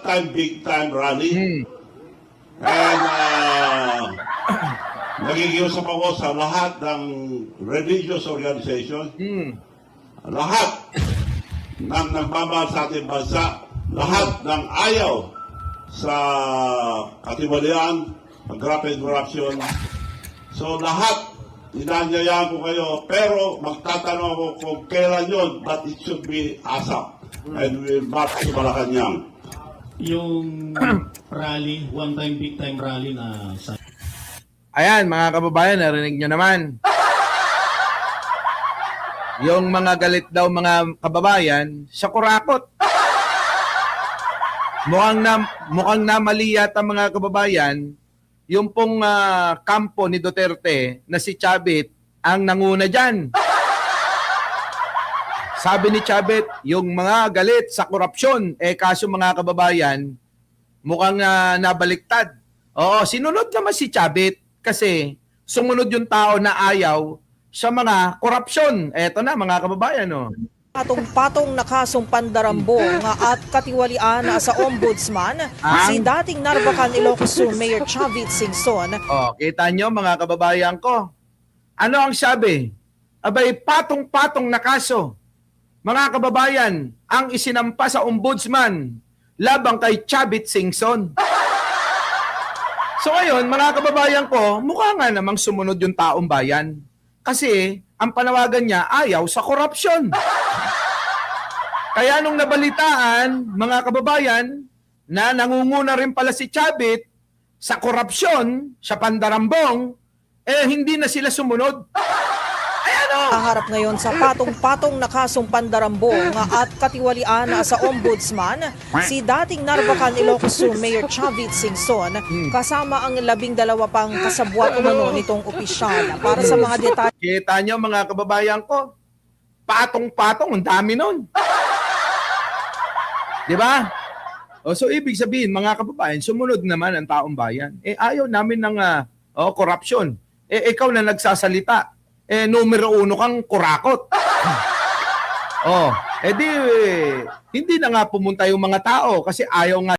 one-time, big-time rally. And nagigiusap ako sa lahat ng religious organization, lahat ng nagmamahal sa ating bansa, lahat ng ayaw sa katiwalian, graft and corruption. So lahat, inanyayaan ko kayo, pero magtatanong ako kung kailan yun, but it should be ASAP. And we'll march to Malacanang. Yung rally, one-time, big-time rally na sa... Ayan, mga kababayan, narinig nyo naman. Yung mga galit daw mga kababayan sa kurakot. Mukhang na mali yata mga kababayan, yung pong kampo ni Duterte na si Chavit ang nanguna dyan. Sabi ni Chavit, yung mga galit sa korupsyon, kaso mga kababayan, mukhang nabaliktad. Oo, sinunod naman si Chavit kasi sumunod yung tao na ayaw sa mga korupsyon. Eto na mga kababayan, no. Patong-patong na kasong pandarambong at katiwalian sa ombudsman si dating Narvacan Ilocos Sur Mayor Chavit Singson. Oh, kita nyo mga kababayan ko. Ano ang sabi? Abay, patong-patong na kaso. Mga kababayan, ang isinampa sa ombudsman labang kay Chavit Singson. So ngayon, mga kababayan ko, mukha nga namang sumunod yung taong bayan. Kasi ang panawagan niya ayaw sa korupsyon. Kaya nung nabalitaan, mga kababayan, na nangunguna rin pala si Chavit sa korupsyon, sa pandarambong, hindi na sila sumunod. Haharap ngayon sa patong-patong na kasong pandarambong at katiwalian sa ombudsman si dating Narvacan Ilocos Sur Mayor Chavit Singson kasama ang 12 pang kasabwat umano nitong opisyal. Para sa mga detalye. Kita nyo mga kababayan ko, patong-patong, ang dami nun. Di ba? So ibig sabihin mga kababayan, sumunod naman ang taong bayan. Ayaw namin ng korupsyon. Ikaw na nagsasalita. Numero 1 kang kurakot. Hindi na nga pumunta yung mga tao kasi ayaw nga